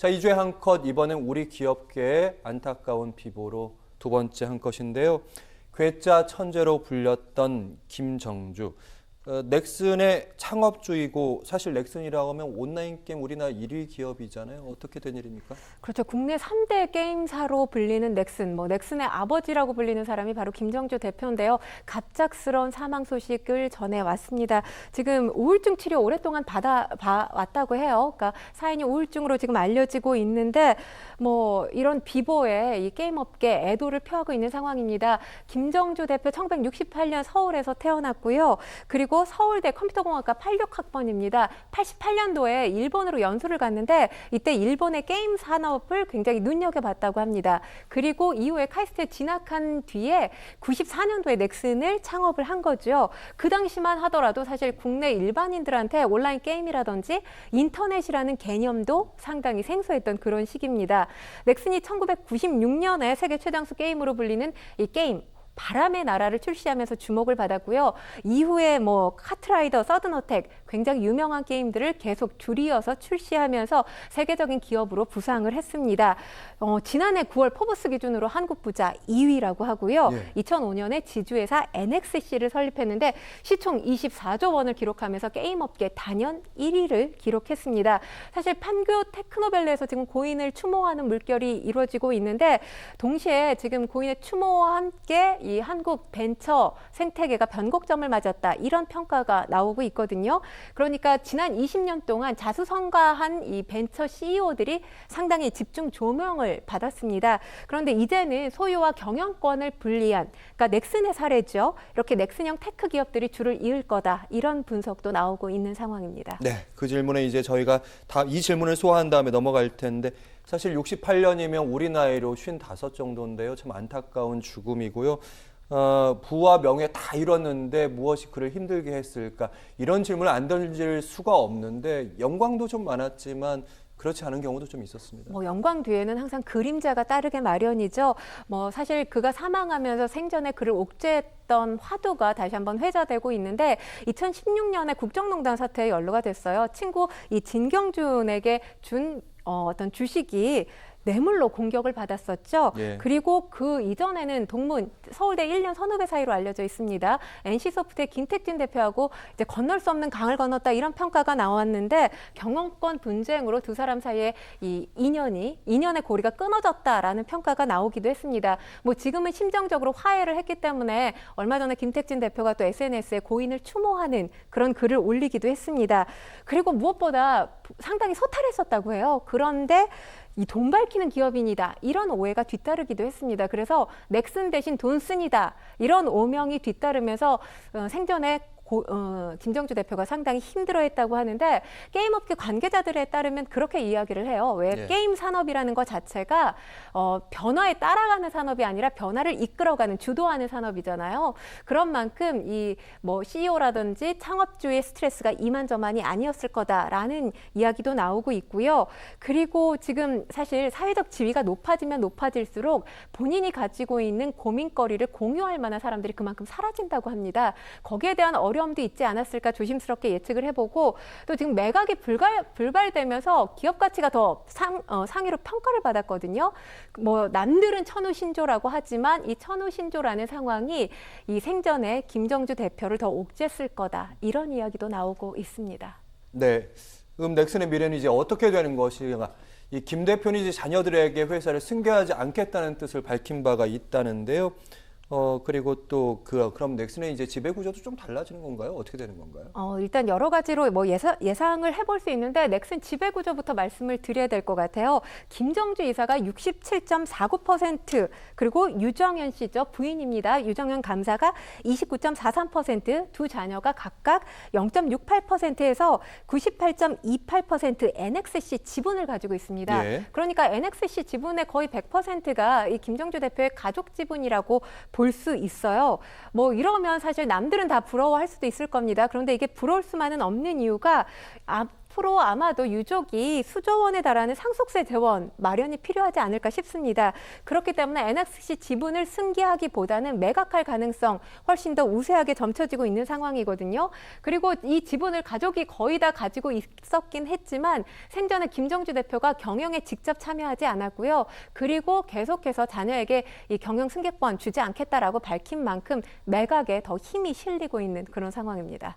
자, 2주에 한 컷, 이번엔 우리 기업계의 안타까운 비보로 두 번째 한 컷인데요. 괴짜 천재로 불렸던 김정주. 넥슨의 창업주이고, 사실 넥슨이라고 하면 온라인 게임 우리나라 1위 기업이잖아요. 어떻게 된 일입니까? 그렇죠. 국내 3대 게임사로 불리는 넥슨, 넥슨의 아버지라고 불리는 사람이 바로 김정주 대표인데요. 갑작스러운 사망 소식을 전해왔습니다. 지금 우울증 치료 오랫동안 받아왔다고 해요. 그러니까 사인이 우울증으로 지금 알려지고 있는데, 이런 비보에 이 게임업계 애도를 표하고 있는 상황입니다. 김정주 대표 1968년 서울에서 태어났고요. 그리고 서울대 컴퓨터공학과 86학번입니다. 88년도에 일본으로 연수를 갔는데 이때 일본의 게임 산업을 굉장히 눈여겨봤다고 합니다. 그리고 이후에 카이스트에 진학한 뒤에 94년도에 넥슨을 창업을 한 거죠. 그 당시만 하더라도 사실 국내 일반인들한테 온라인 게임이라든지 인터넷이라는 개념도 상당히 생소했던 그런 시기입니다. 넥슨이 1996년에 세계 최장수 게임으로 불리는 이 게임 바람의 나라를 출시하면서 주목을 받았고요. 이후에 카트라이더, 서든어택 굉장히 유명한 게임들을 계속 줄이어서 출시하면서 세계적인 기업으로 부상을 했습니다. 지난해 9월 포브스 기준으로 한국 부자 2위라고 하고요. 2005년에 지주회사 NXC를 설립했는데 시총 24조 원을 기록하면서 게임업계 단연 1위를 기록했습니다. 사실 판교 테크노밸리에서 지금 고인을 추모하는 물결이 이루어지고 있는데 동시에 지금 고인의 추모와 함께 이 한국 벤처 생태계가 변곡점을 맞았다. 이런 평가가 나오고 있거든요. 그러니까 지난 20년 동안 자수성가한 이 벤처 CEO들이 상당히 집중 조명을 받았습니다. 그런데 이제는 소유와 경영권을 분리한, 그러니까 넥슨의 사례죠. 이렇게 넥슨형 테크 기업들이 줄을 이을 거다. 이런 분석도 나오고 있는 상황입니다. 네, 그 질문에 이제 저희가 다 이 질문을 소화한 다음에 넘어갈 텐데, 사실 68년이면 우리 나이로 55 정도인데요. 참 안타까운 죽음이고요. 부와 명예 다 이뤘는데 무엇이 그를 힘들게 했을까? 이런 질문을 안 던질 수가 없는데 영광도 좀 많았지만 그렇지 않은 경우도 좀 있었습니다. 영광 뒤에는 항상 그림자가 따르게 마련이죠. 사실 그가 사망하면서 생전에 그를 옥죄했던 화두가 다시 한번 회자되고 있는데 2016년에 국정농단 사태에 연루가 됐어요. 친구 이 진경준에게 준 어떤 주식이 뇌물로 공격을 받았었죠. 그리고 그 이전에는 동문, 서울대 1년 선후배 사이로 알려져 있습니다. NC소프트의 김택진 대표하고 이제 건널 수 없는 강을 건넜다 이런 평가가 나왔는데 경영권 분쟁으로 두 사람 사이에 이 인연의 고리가 끊어졌다라는 평가가 나오기도 했습니다. 지금은 심정적으로 화해를 했기 때문에 얼마 전에 김택진 대표가 또 SNS에 고인을 추모하는 그런 글을 올리기도 했습니다. 그리고 무엇보다 상당히 소탈했었다고 해요. 그런데 이 돈 밝히는 기업인이다. 이런 오해가 뒤따르기도 했습니다. 그래서 넥슨 대신 돈슨이다. 이런 오명이 뒤따르면서 생전에 김정주 대표가 상당히 힘들어했다고 하는데 게임업계 관계자들에 따르면 그렇게 이야기를 해요. 왜 게임 산업이라는 것 자체가 변화에 따라가는 산업이 아니라 변화를 이끌어가는, 주도하는 산업이잖아요. 그런 만큼 이 CEO라든지 창업주의 스트레스가 이만저만이 아니었을 거다라는 이야기도 나오고 있고요. 그리고 지금 사실 사회적 지위가 높아지면 높아질수록 본인이 가지고 있는 고민거리를 공유할 만한 사람들이 그만큼 사라진다고 합니다. 거기에 대한 어려움도 있지 않았을까 조심스럽게 예측을 해보고 또 지금 매각이 불발되면서 기업 가치가 더 상위로 평가를 받았거든요. 남들은 천우신조라고 하지만 이 천우신조라는 상황이 이 생전에 김정주 대표를 더 옥죄했을 거다. 이런 이야기도 나오고 있습니다. 네, 넥슨의 미래는 이제 어떻게 되는 것인가? 이 김 대표는 이제 자녀들에게 회사를 승계하지 않겠다는 뜻을 밝힌 바가 있다는데요. 그리고 또 그럼 넥슨의 이제 지배 구조도 좀 달라지는 건가요? 어떻게 되는 건가요? 일단 여러 가지로 예상을 해볼 수 있는데 넥슨 지배 구조부터 말씀을 드려야 될 것 같아요. 김정주 이사가 67.49%, 그리고 유정현 씨죠. 부인입니다. 유정현 감사가 29.43%, 두 자녀가 각각 0.68%에서 98.28% NXC 지분을 가지고 있습니다. 그러니까 NXC 지분의 거의 100%가 이 김정주 대표의 가족 지분이라고 볼 수 있어요. 이러면 사실 남들은 다 부러워할 수도 있을 겁니다. 그런데 이게 부러울 수만은 없는 이유가 앞으로 아마도 유족이 수조 원에 달하는 상속세 재원 마련이 필요하지 않을까 싶습니다. 그렇기 때문에 NXC 지분을 승계하기보다는 매각할 가능성 훨씬 더 우세하게 점쳐지고 있는 상황이거든요. 그리고 이 지분을 가족이 거의 다 가지고 있었긴 했지만 생전에 김정주 대표가 경영에 직접 참여하지 않았고요. 그리고 계속해서 자녀에게 이 경영 승계권 주지 않겠다라고 밝힌 만큼 매각에 더 힘이 실리고 있는 그런 상황입니다.